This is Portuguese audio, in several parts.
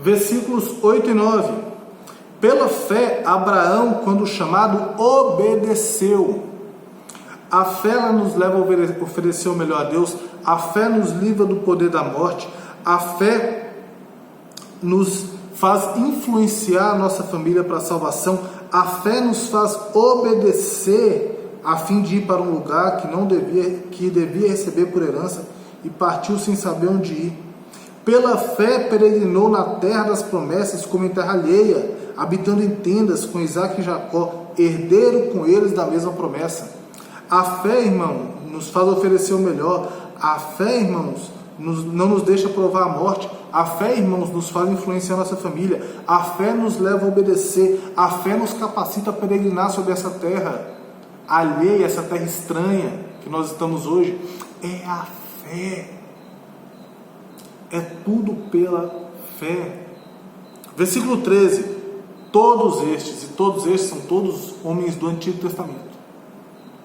versículos 8 e 9. Pela fé, Abraão, quando chamado, obedeceu. A fé ela nos leva a oferecer o melhor a Deus. A fé nos livra do poder da morte. A fé nos faz influenciar a nossa família para a salvação. A fé nos faz obedecer a fim de ir para um lugar que devia receber por herança e partiu sem saber onde ir. Pela fé peregrinou na terra das promessas como em terra alheia, habitando em tendas com Isaac e Jacó, herdeiro com eles da mesma promessa. A fé, irmão, nos faz oferecer o melhor. A fé, irmãos, não nos deixa provar a morte. A fé, irmãos, nos faz influenciar a nossa família. A fé nos leva a obedecer. A fé nos capacita a peregrinar sobre essa terra alheia, essa terra estranha que nós estamos hoje. É a fé. É tudo pela fé. Versículo 13. Todos estes são todos homens do Antigo Testamento.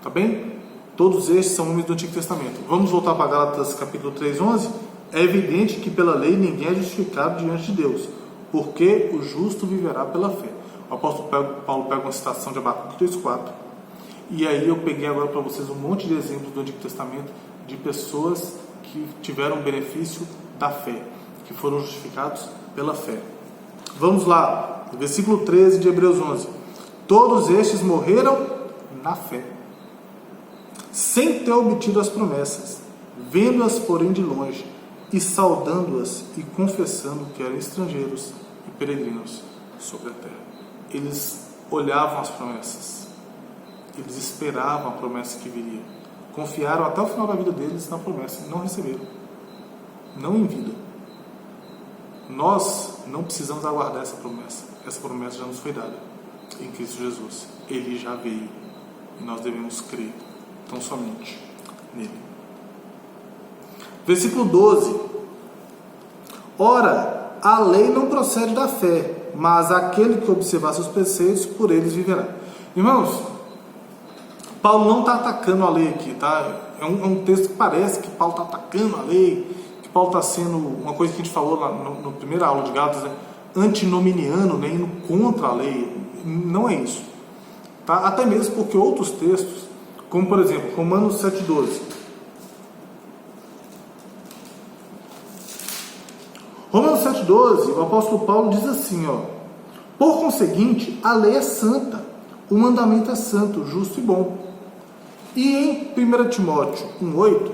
Tá bem? Todos estes são homens do Antigo Testamento. Vamos voltar para Gálatas capítulo 3, 11. É evidente que pela lei ninguém é justificado diante de Deus, porque o justo viverá pela fé. O apóstolo Paulo pega uma citação de Abacuque 2,4. E aí eu peguei agora para vocês um monte de exemplos do Antigo Testamento de pessoas que tiveram o benefício da fé, que foram justificados pela fé. Vamos lá, versículo 13 de Hebreus 11. Todos estes morreram na fé, sem ter obtido as promessas, vendo-as porém de longe, e saudando-as e confessando que eram estrangeiros e peregrinos sobre a terra. Eles olhavam as promessas, eles esperavam a promessa que viria, confiaram até o final da vida deles na promessa e não receberam, não em vida. Nós não precisamos aguardar essa promessa já nos foi dada em Cristo Jesus. Ele já veio e nós devemos crer tão somente nele. Versículo 12. Ora, a lei não procede da fé, mas aquele que observar seus preceitos, por eles viverá. Irmãos, Paulo não está atacando a lei aqui, tá? É um texto que parece que Paulo está atacando a lei, que Paulo está sendo, uma coisa que a gente falou lá na primeira aula de Gálatas, né? Antinominiano, né? Indo contra a lei. Não é isso, tá? Até mesmo porque outros textos, como por exemplo, Romanos 7,12. Romanos 7,12, o apóstolo Paulo diz assim, ó: por conseguinte, a lei é santa, o mandamento é santo, justo e bom. E em 1 Timóteo 1,8,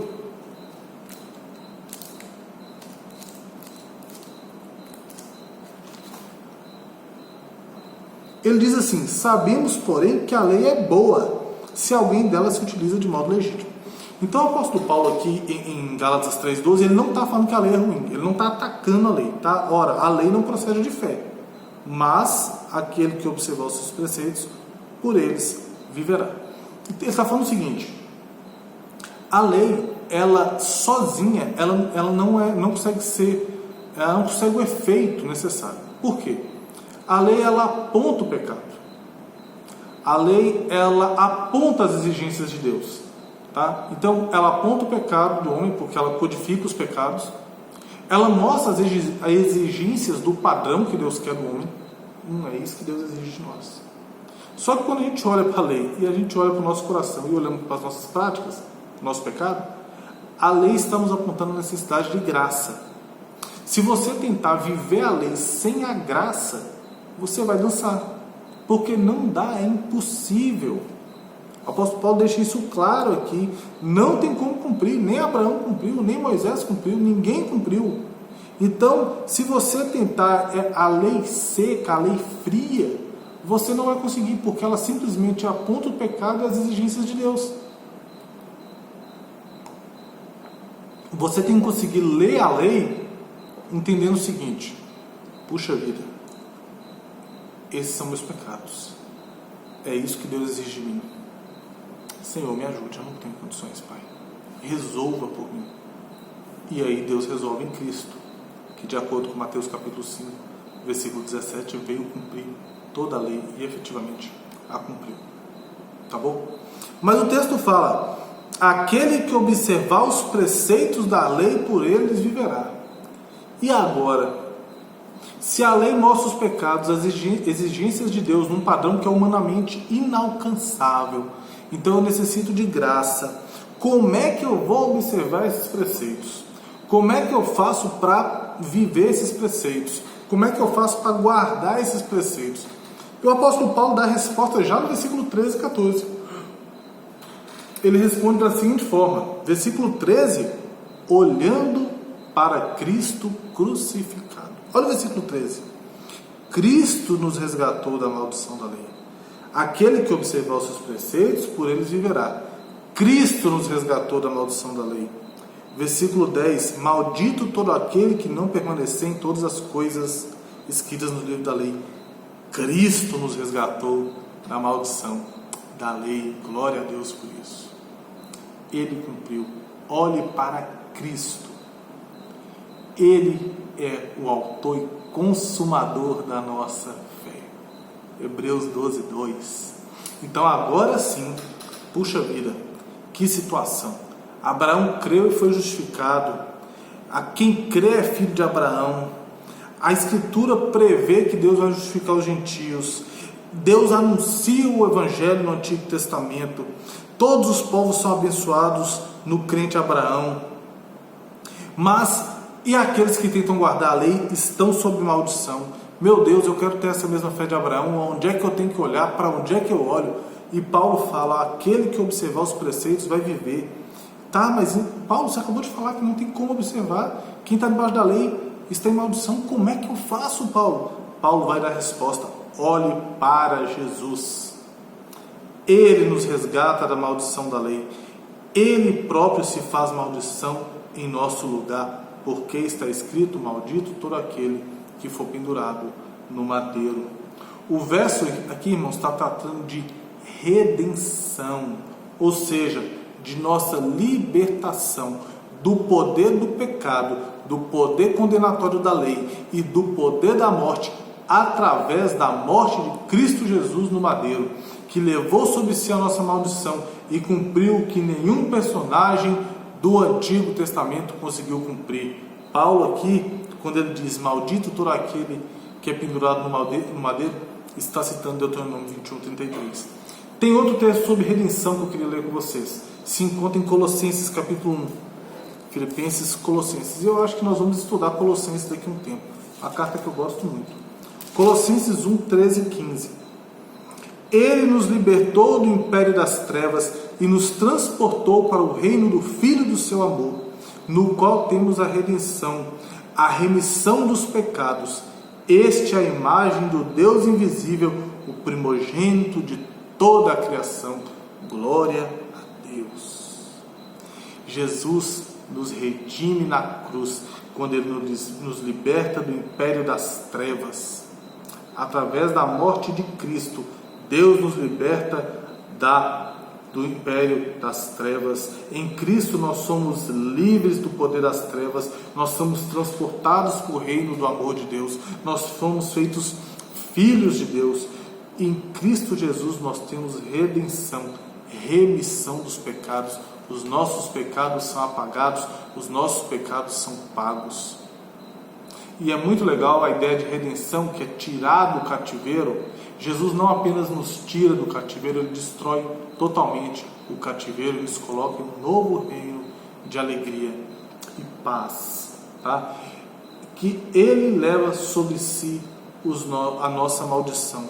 ele diz assim: sabemos, porém, que a lei é boa, se alguém dela se utiliza de modo legítimo. Então o apóstolo Paulo aqui em Gálatas 3,12, ele não está falando que a lei é ruim, ele não está atacando a lei, tá? Ora, a lei não procede de fé, mas aquele que observar os seus preceitos, por eles viverá. Ele está falando o seguinte: a lei, ela sozinha, ela não consegue o efeito necessário. Por quê? A lei, ela aponta o pecado. A lei, ela aponta as exigências de Deus. Tá? Então, ela aponta o pecado do homem, porque ela codifica os pecados. Ela mostra as exigências do padrão que Deus quer do homem. Não é isso que Deus exige de nós. Só que quando a gente olha para a lei e a gente olha para o nosso coração e olhamos para as nossas práticas, o nosso pecado, a lei está nos apontando a necessidade de graça. Se você tentar viver a lei sem a graça, você vai dançar, porque não dá, é impossível. O apóstolo Paulo deixa isso claro aqui. Não tem como cumprir, nem Abraão cumpriu, nem Moisés cumpriu, ninguém cumpriu. Então, se você tentar a lei seca, a lei fria, você não vai conseguir, porque ela simplesmente aponta o pecado e as exigências de Deus. Você tem que conseguir ler a lei entendendo o seguinte: puxa vida, esses são meus pecados, é isso que Deus exige de mim. Senhor, me ajude, eu não tenho condições, Pai, resolva por mim. E aí Deus resolve em Cristo, que de acordo com Mateus capítulo 5, versículo 17, veio cumprir toda a lei e efetivamente a cumpriu. Tá bom? Mas o texto fala: aquele que observar os preceitos da lei, por eles viverá. E agora? Se a lei mostra os pecados, as exigências de Deus num padrão que é humanamente inalcançável, então eu necessito de graça. Como é que eu vou observar esses preceitos? Como é que eu faço para viver esses preceitos? Como é que eu faço para guardar esses preceitos? O apóstolo Paulo dá a resposta já no versículo 13 e 14. Ele responde da seguinte forma, versículo 13, olhando para Cristo crucificado. Olha o versículo 13. Cristo nos resgatou da maldição da lei. Aquele que observar os seus preceitos, por eles viverá. Cristo nos resgatou da maldição da lei. Versículo 10. Maldito todo aquele que não permanecer em todas as coisas escritas no livro da lei. Cristo nos resgatou da maldição da lei. Glória a Deus por isso. Ele cumpriu. Olhe para Cristo. Ele é o autor e consumador da nossa fé. Hebreus 12, 2. Então agora sim, puxa vida, que situação. Abraão creu e foi justificado. A quem crê é filho de Abraão. A Escritura prevê que Deus vai justificar os gentios. Deus anuncia o Evangelho no Antigo Testamento. Todos os povos são abençoados no crente Abraão. Mas e aqueles que tentam guardar a lei estão sob maldição. Meu Deus, eu quero ter essa mesma fé de Abraão. Onde é que eu tenho que olhar? Para onde é que eu olho? E Paulo fala, aquele que observar os preceitos vai viver. Tá, mas Paulo, você acabou de falar que não tem como observar. Quem está debaixo da lei está em maldição. Como é que eu faço, Paulo? Paulo vai dar a resposta. Olhe para Jesus. Ele nos resgata da maldição da lei. Ele próprio se faz maldição em nosso lugar. Porque está escrito, maldito todo aquele que for pendurado no madeiro. O verso aqui, irmãos, está tratando de redenção, ou seja, de nossa libertação do poder do pecado, do poder condenatório da lei e do poder da morte, através da morte de Cristo Jesus no madeiro, que levou sobre si a nossa maldição e cumpriu o que nenhum personagem do Antigo Testamento conseguiu cumprir. Paulo aqui, quando ele diz maldito todo aquele que é pendurado no madeiro, está citando Deuteronômio 21, 33. Tem outro texto sobre redenção que eu queria ler com vocês. Se encontra em Colossenses capítulo 1. Filipenses, Colossenses. E eu acho que nós vamos estudar Colossenses daqui a um tempo. A carta que eu gosto muito. Colossenses 1, 13 e 15. Ele nos libertou do império das trevas e nos transportou para o reino do Filho do seu amor, no qual temos a redenção, a remissão dos pecados. Este é a imagem do Deus invisível, o primogênito de toda a criação. Glória a Deus. Jesus nos redime na cruz, quando Ele nos liberta do império das trevas. Através da morte de Cristo, Deus nos liberta do império das trevas. Em Cristo nós somos livres do poder das trevas, nós somos transportados para o reino do amor de Deus, nós fomos feitos filhos de Deus. Em Cristo Jesus nós temos redenção, remissão dos pecados. Os nossos pecados são apagados, os nossos pecados são pagos. E é muito legal a ideia de redenção, que é tirar do cativeiro. Jesus não apenas nos tira do cativeiro, Ele destrói totalmente o cativeiro e nos coloca em um novo reino de alegria e paz. Tá? Que Ele leva sobre si a nossa maldição.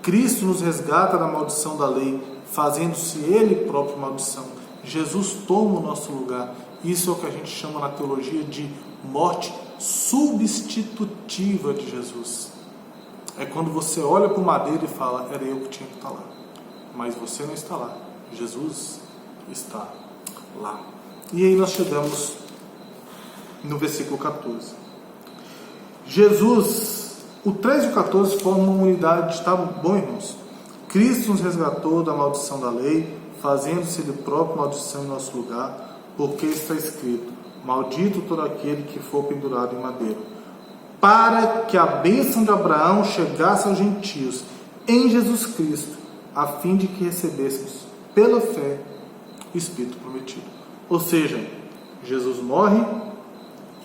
Cristo nos resgata da maldição da lei, fazendo-se Ele próprio maldição. Jesus toma o nosso lugar. Isso é o que a gente chama na teologia de morte substitutiva de Jesus. É quando você olha para o madeiro e fala, era eu que tinha que estar lá. Mas você não está lá. Jesus está lá. E aí nós chegamos no versículo 14. Jesus, o 13 e o 14 formam uma unidade. Está bom, irmãos? Cristo nos resgatou da maldição da lei, fazendo-se Ele próprio maldição em nosso lugar, porque está escrito, maldito todo aquele que for pendurado em madeiro, para que a bênção de Abraão chegasse aos gentios em Jesus Cristo, a fim de que recebêssemos pela fé o Espírito prometido. Ou seja, Jesus morre,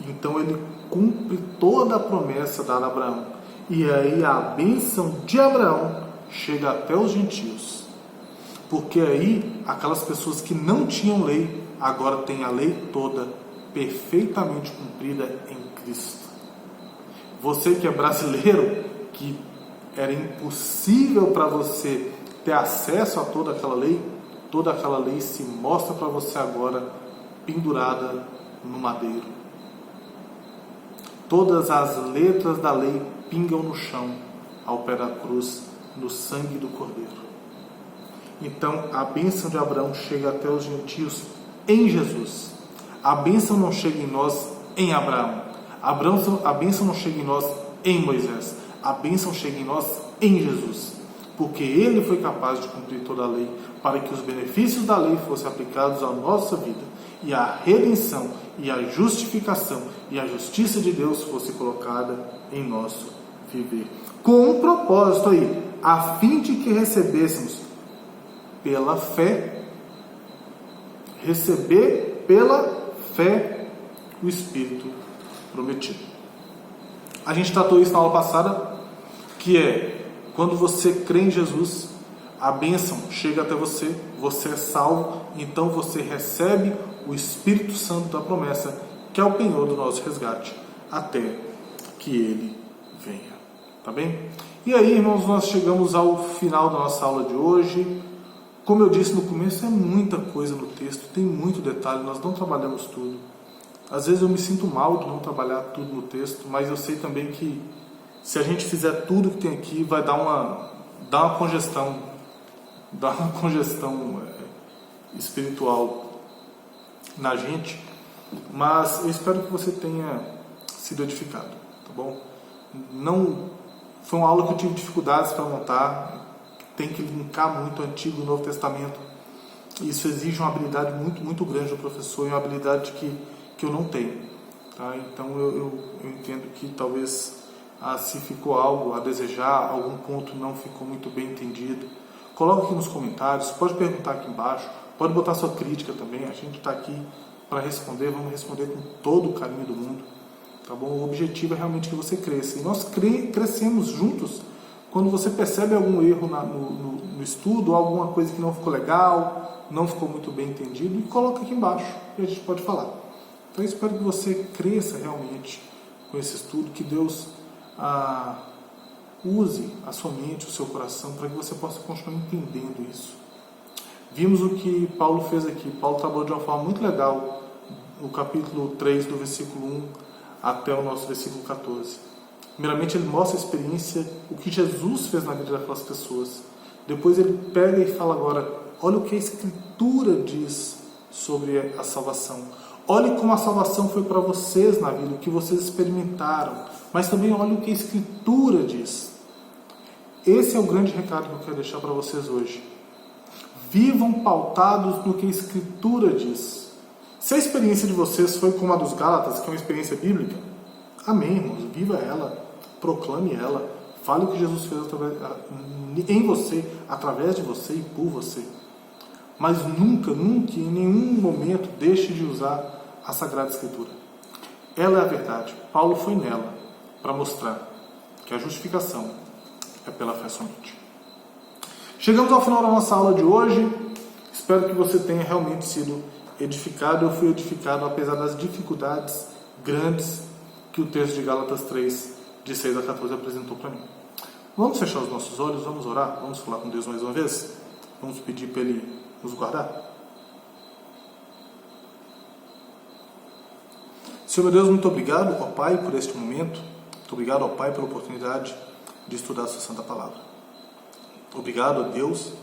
Então ele cumpre toda a promessa dada a Abraão. E aí a bênção de Abraão chega até os gentios. Porque aí aquelas pessoas que não tinham lei, agora têm a lei toda perfeitamente cumprida em Cristo. Você que é brasileiro, que era impossível para você ter acesso a toda aquela lei se mostra para você agora pendurada no madeiro. Todas as letras da lei pingam no chão, ao pé da cruz, no sangue do Cordeiro. Então, a bênção de Abraão chega até os gentios em Jesus. A bênção não chega em nós em Abraão. A bênção não chega em nós em Moisés. A bênção chega em nós em Jesus. Porque ele foi capaz de cumprir toda a lei, para que os benefícios da lei fossem aplicados à nossa vida, e a redenção, e a justificação, e a justiça de Deus fosse colocada em nosso viver. Com um propósito aí, a fim de que recebêssemos pela fé, receber pela fé o Espírito prometido. A gente tratou isso na aula passada, que é quando você crê em Jesus, a bênção chega até você, você é salvo, então você recebe o Espírito Santo da promessa, que é o penhor do nosso resgate, até que ele venha. Tá bem? E aí, irmãos, nós chegamos ao final da nossa aula de hoje. Como eu disse no começo, é muita coisa no texto, tem muito detalhe, nós não trabalhamos tudo. Às vezes eu me sinto mal de não trabalhar tudo no texto, mas eu sei também que se a gente fizer tudo que tem aqui, vai dar uma congestão espiritual na gente, mas eu espero que você tenha sido edificado, tá bom? Não foi uma aula que eu tive dificuldades para montar, tem que linkar muito o Antigo e o Novo Testamento. Isso exige uma habilidade muito, muito grande do professor, e uma habilidade que eu não tenho, tá? Então eu entendo que talvez se ficou algo a desejar, algum ponto não ficou muito bem entendido, coloque aqui nos comentários, pode perguntar aqui embaixo, pode botar sua crítica também, a gente está aqui para responder, vamos responder com todo o carinho do mundo, tá bom? O objetivo é realmente que você cresça, e nós crescemos juntos quando você percebe algum erro no estudo, ou alguma coisa que não ficou legal, não ficou muito bem entendido, e coloca aqui embaixo, e a gente pode falar. Então eu espero que você cresça realmente com esse estudo, que Deus use a sua mente, o seu coração, para que você possa continuar entendendo isso. Vimos o que Paulo fez aqui. Paulo trabalhou de uma forma muito legal no capítulo 3, do versículo 1 até o nosso versículo 14. Primeiramente, ele mostra a experiência, o que Jesus fez na vida daquelas pessoas. Depois ele pega e fala agora, olha o que a Escritura diz sobre a salvação. Olhe como a salvação foi para vocês na vida, o que vocês experimentaram. Mas também olhe o que a Escritura diz. Esse é o grande recado que eu quero deixar para vocês hoje. Vivam pautados no que a Escritura diz. Se a experiência de vocês foi como a dos Gálatas, que é uma experiência bíblica, amém, irmãos, viva ela, proclame ela, fale o que Jesus fez em você, através de você e por você. Mas nunca, em nenhum momento, deixe de usar a Sagrada Escritura. Ela é a verdade. Paulo foi nela para mostrar que a justificação é pela fé somente. Chegamos ao final da nossa aula de hoje. Espero que você tenha realmente sido edificado. Eu fui edificado apesar das dificuldades grandes que o texto de Gálatas 3, de 6 a 14 apresentou para mim. Vamos fechar os nossos olhos, vamos orar, vamos falar com Deus mais uma vez? Vamos pedir para Ele nos guardar? Senhor meu Deus, muito obrigado, ó Pai, por este momento. Muito obrigado, ó Pai, pela oportunidade de estudar a sua Santa Palavra. Obrigado, ó Deus,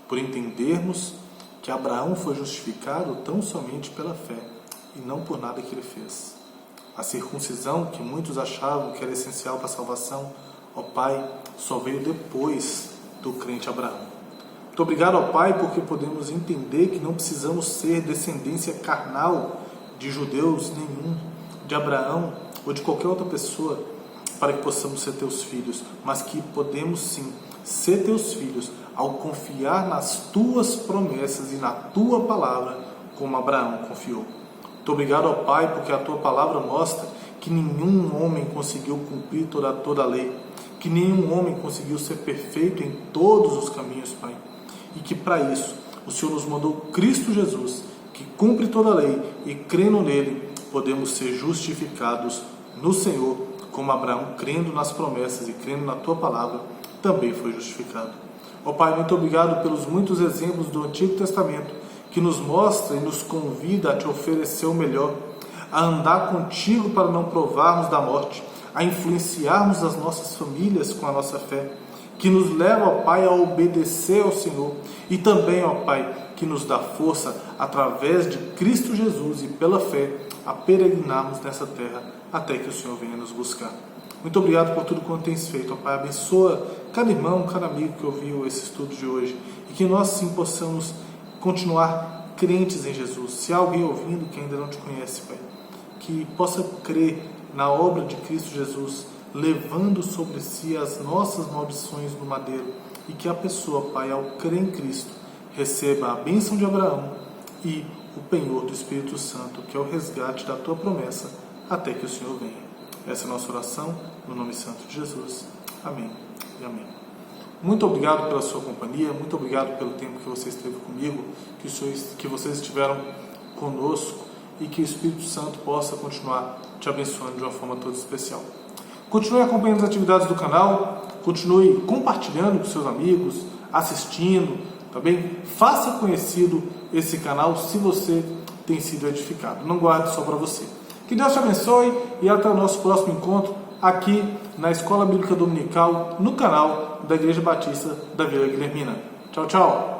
por entendermos que Abraão foi justificado tão somente pela fé e não por nada que ele fez. A circuncisão, que muitos achavam que era essencial para a salvação, ó Pai, só veio depois do crente Abraão. Muito obrigado, ó Pai, porque podemos entender que não precisamos ser descendência carnal de judeus nenhum, de Abraão ou de qualquer outra pessoa, para que possamos ser teus filhos, mas que podemos sim ser teus filhos ao confiar nas tuas promessas e na tua palavra, como Abraão confiou. Muito obrigado, ó Pai, porque a Tua palavra mostra que nenhum homem conseguiu cumprir toda a lei, que nenhum homem conseguiu ser perfeito em todos os caminhos, Pai. E que para isso o Senhor nos mandou Cristo Jesus, que cumpre toda a lei, e crendo nele, podemos ser justificados no Senhor, como Abraão, crendo nas promessas e crendo na Tua palavra, também foi justificado. Ó Pai, muito obrigado pelos muitos exemplos do Antigo Testamento, que nos mostra e nos convida a Te oferecer o melhor, a andar contigo para não provarmos da morte, a influenciarmos as nossas famílias com a nossa fé, que nos leva, ó Pai, a obedecer ao Senhor, e também, ó Pai, que nos dá força, através de Cristo Jesus e pela fé, a peregrinarmos nessa terra, até que o Senhor venha nos buscar. Muito obrigado por tudo quanto tens feito, ó Pai. Abençoa cada irmão, cada amigo que ouviu esse estudo de hoje, e que nós sim possamos continuar crentes em Jesus. Se há alguém ouvindo que ainda não Te conhece, Pai, que possa crer na obra de Cristo Jesus, levando sobre si as nossas maldições no madeiro, e que a pessoa, Pai, ao crer em Cristo, receba a bênção de Abraão e o penhor do Espírito Santo, que é o resgate da Tua promessa, até que o Senhor venha. Essa é a nossa oração, no nome santo de Jesus. Amém e amém. Muito obrigado pela sua companhia, muito obrigado pelo tempo que você esteve comigo, que vocês estiveram conosco, e que o Espírito Santo possa continuar te abençoando de uma forma toda especial. Continue acompanhando as atividades do canal, continue compartilhando com seus amigos, assistindo, tá bem? Faça conhecido esse canal se você tem sido edificado. Não guarde só para você. Que Deus te abençoe e até o nosso próximo encontro aqui na Escola Bíblica Dominical, no canal da Igreja Batista da Vila Guilhermina. Tchau, tchau!